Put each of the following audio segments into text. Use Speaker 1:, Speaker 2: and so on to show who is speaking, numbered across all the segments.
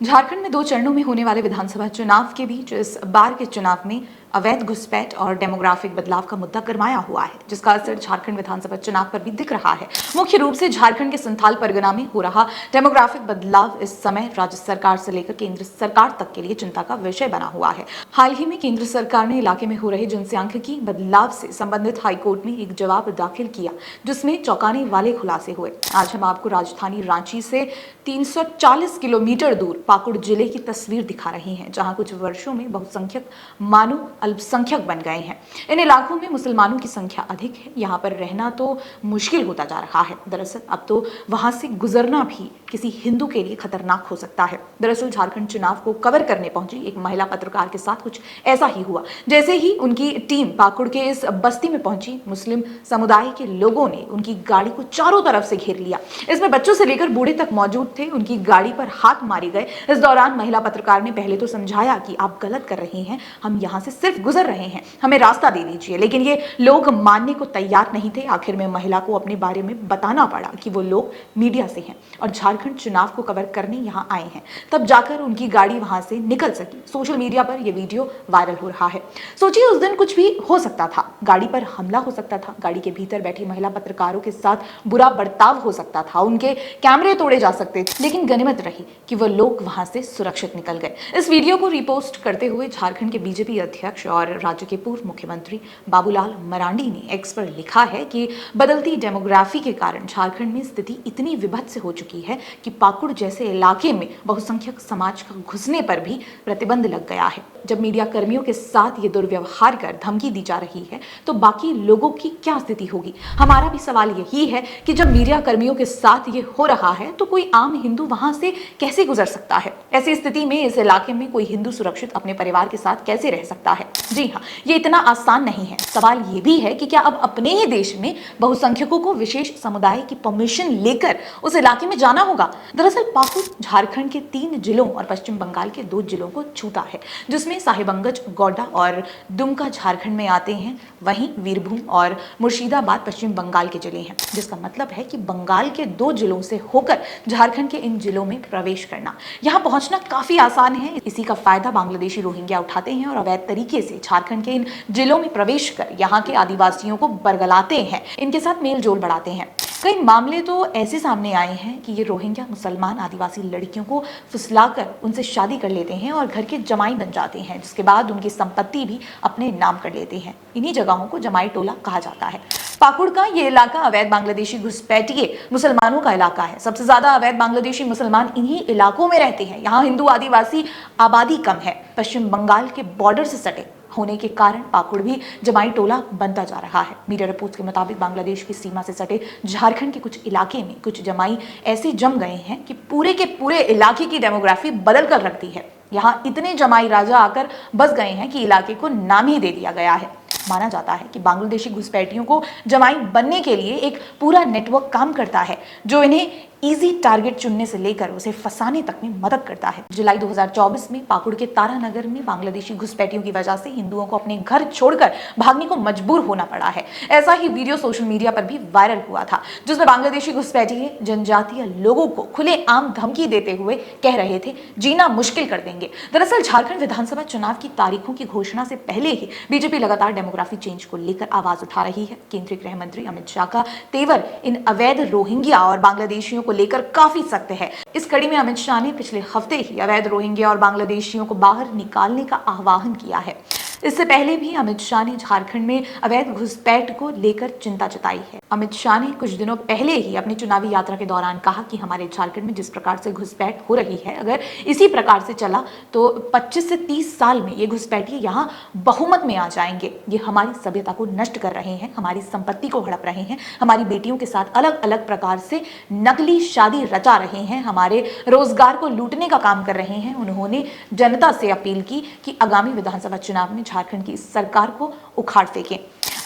Speaker 1: झारखंड में 2 चरणों में होने वाले विधानसभा चुनाव के बीच इस बार के चुनाव में अवैध घुसपैठ और डेमोग्राफिक बदलाव का मुद्दा गरमाया हुआ है, जिसका असर झारखंड विधानसभा चुनाव पर भी दिख रहा है। मुख्य रूप से झारखंड के संथाल परगना में हो रहा डेमोग्राफिक बदलाव इस समय राज्य सरकार से लेकर केंद्र सरकार तक के लिए चिंता का विषय बना हुआ है। हाल ही में केंद्र सरकार ने इलाके में हो रहे जनसांख्यिकी बदलाव से संबंधित हाईकोर्ट में एक जवाब दाखिल किया, जिसमें चौंकाने वाले खुलासे हुए। आज हम आपको राजधानी रांची से 340 किलोमीटर दूर पाकुड़ जिले की तस्वीर दिखा रहे हैं, जहां कुछ वर्षों में बहुसंख्यक मानव अल्पसंख्यक बन गए हैं। इन इलाकों में मुसलमानों की संख्या अधिक है। यहाँ पर रहना तो मुश्किल होता जा रहा है। दरअसल अब तो वहां से गुजरना भी किसी हिंदू के लिए खतरनाक हो सकता है। दरअसल झारखंड चुनाव को कवर करने पहुंची एक महिला पत्रकार के साथ कुछ ऐसा ही हुआ। जैसे ही उनकी टीम पाकुड़ के इस बस्ती में पहुंची, मुस्लिम समुदाय के लोगों ने उनकी गाड़ी को चारों तरफ से घेर लिया। इसमें बच्चों से लेकर बूढ़े तक मौजूद थे। उनकी गाड़ी पर हाथ मारे गए। इस दौरान महिला पत्रकार ने पहले तो समझाया कि आप गलत कर रहे हैं, हम यहाँ से सिर्फ गुजर रहे हैं, हमें रास्ता दे दीजिए। लेकिन ये लोग मानने को तैयार नहीं थे। आखिर में महिला को अपने बारे में बताना पड़ा कि वो लोग मीडिया से हैं और झारखंड चुनाव को कवर करने यहाँ आए हैं। तब जाकर उनकी गाड़ी वहां से निकल सकी। सोशल मीडिया पर यह वीडियो वायरल हो रहा है। सोचिए, उस दिन कुछ भी हो सकता था। गाड़ी पर हमला हो सकता था, गाड़ी के भीतर बैठी महिला पत्रकारों के साथ बुरा बर्ताव हो सकता था, उनके कैमरे तोड़े जा सकते थे। लेकिन गनीमत रही कि वो लोग वहां से सुरक्षित निकल गए। इस वीडियो को रिपोस्ट करते हुए झारखंड के बीजेपी अध्यक्ष और राज्य के पूर्व मुख्यमंत्री बाबूलाल मरांडी ने एक्स पर लिखा है कि बदलती डेमोग्राफी के कारण झारखंड में स्थिति इतनी विभत्स हो चुकी है कि पाकुड़ जैसे इलाके में बहुसंख्यक समाज का घुसने पर भी प्रतिबंध लग गया है। जब मीडिया कर्मियों के साथ ये दुर्व्यवहार कर धमकी दी जा रही है तो बाकी लोगों की क्या स्थिति होगी? हमारा भी सवाल यही है कि जब मीडिया कर्मियों के साथ ये हो रहा है तो कोई आम हिंदू वहां से कैसे गुजर सकता है? ऐसी स्थिति में इस इलाके में कोई हिंदू सुरक्षित अपने परिवार के साथ कैसे रह सकता है? जी हाँ, ये इतना आसान नहीं है। सवाल ये भी है कि क्या अब अपने ही देश में बहुसंख्यकों को विशेष समुदाय की परमिशन लेकर उस इलाके में जाना होगा? दरअसल पाकुड़ झारखंड के 3 जिलों और पश्चिम बंगाल के 2 जिलों को छूता है, जिसमें साहिबगंज, गोड्डा और दुमका झारखंड में आते हैं। वहीं वीरभूम और मुर्शिदाबाद पश्चिम बंगाल के जिले हैं, जिसका मतलब है कि बंगाल के 2 जिलों से होकर झारखंड के इन जिलों में प्रवेश करना, यहाँ पहुंचना काफी आसान है। इसी का फायदा बांग्लादेशी रोहिंग्या उठाते हैं और अवैध तरीके से झारखंड के इन जिलों में प्रवेश कर यहाँ के आदिवासियों को बरगलाते हैं, इनके साथ मेल जोल बढ़ाते हैं। कई मामले तो ऐसे सामने आए हैं कि ये रोहिंग्या मुसलमान आदिवासी लड़कियों को फुसलाकर उनसे शादी कर लेते हैं और घर के जमाई बन जाते हैं, जिसके बाद उनकी संपत्ति भी अपने नाम कर लेते हैं। इन्हीं जगहों को जमाई टोला कहा जाता है। पाकुड़ का ये इलाका अवैध बांग्लादेशी घुसपैठिए मुसलमानों का इलाका है। सबसे ज्यादा अवैध बांग्लादेशी मुसलमान इन्हीं इलाकों में रहते हैं। यहाँ हिंदू आदिवासी आबादी कम है। पश्चिम बंगाल के बॉर्डर से सटे होने के कारण पाकुड़ भी जमाई टोला बनता जा रहा है। मीडिया रिपोर्ट्स के मुताबिक बांग्लादेश की सीमा से सटे झारखंड के कुछ इलाके में कुछ जमाई ऐसे जम गए हैं कि पूरे के पूरे इलाके की डेमोग्राफी बदल कर रख दी है। यहाँ इतने जमाई राजा आकर बस गए हैं कि इलाके को नाम ही दे दिया गया है। माना जाता है कि बांग्लादेशी घुसपैठियों को जमाई बनने के लिए एक पूरा नेटवर्क काम करता है, जो इन्हें इजी टारगेट चुनने से लेकर उसे फंसाने तक में मदद करता है। जुलाई 2024 में पाकुड़ के तारानगर में बांग्लादेशी घुसपैठियों की वजह से हिंदुओं को अपने घर छोड़कर भागने को मजबूर होना पड़ा है। ऐसा ही वीडियो सोशल मीडिया पर भी वायरल हुआ था, जिसमें बांग्लादेशी घुसपैठिए जनजातीय लोगों को खुलेआम धमकी देते हुए कह रहे थे, जीना मुश्किल कर देंगे। दरअसल झारखंड विधानसभा चुनाव की तारीखों की घोषणा से पहले ही बीजेपी लगातार डेमोग्राफी चेंज को लेकर आवाज उठा रही है। केंद्रीय गृह मंत्री अमित शाह का तेवर इन अवैध रोहिंग्या और बांग्लादेशियों को लेकर काफी सख्त है। इस कड़ी में अमित शाह ने पिछले हफ्ते ही अवैध रोहिंग्या और बांग्लादेशियों को बाहर निकालने का आह्वान किया है। इससे पहले भी अमित शाह ने झारखंड में अवैध घुसपैठ को लेकर चिंता जताई है। अमित शाह ने कुछ दिनों पहले ही अपनी चुनावी यात्रा के दौरान कहा कि हमारे झारखंड में जिस प्रकार से घुसपैठ हो रही है, अगर इसी प्रकार से चला तो 25 से 30 साल में ये घुसपैठिए यहाँ बहुमत में आ जाएंगे। ये हमारी सभ्यता को नष्ट कर रहे हैं, हमारी संपत्ति को हड़प रहे हैं, हमारी बेटियों के साथ अलग अलग प्रकार से नकली शादी रचा रहे हैं, हमारे रोजगार को लूटने का काम कर रहे हैं। उन्होंने जनता से अपील की कि आगामी विधानसभा चुनाव में झारखंड की सरकार को उखाड़ फेंकें।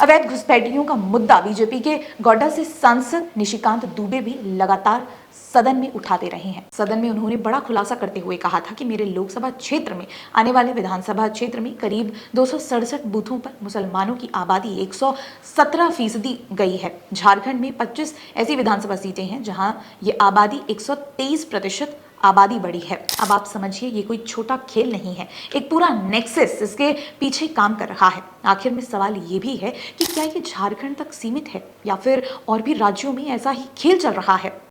Speaker 1: अवैध घुसपैठियों का मुद्दा बीजेपी के गोड्डा से सांसद निशिकांत दुबे भी लगातार सदन में उठाते रहे हैं। सदन में उन्होंने बड़ा खुलासा करते हुए कहा था कि मेरे लोकसभा क्षेत्र में आने वाले विधानसभा क्षेत्र में करीब 267 बूथों पर मुसलमानों की आबादी 117% गई है। झारखंड में 25 ऐसी विधानसभा सीटें हैं जहां ये आबादी 123% आबादी बढ़ी है। अब आप समझिए ये कोई छोटा खेल नहीं है, एक पूरा नेक्सस इसके पीछे काम कर रहा है। आखिर में सवाल ये भी है कि क्या ये झारखंड तक सीमित है या फिर और भी राज्यों में ऐसा ही खेल चल रहा है।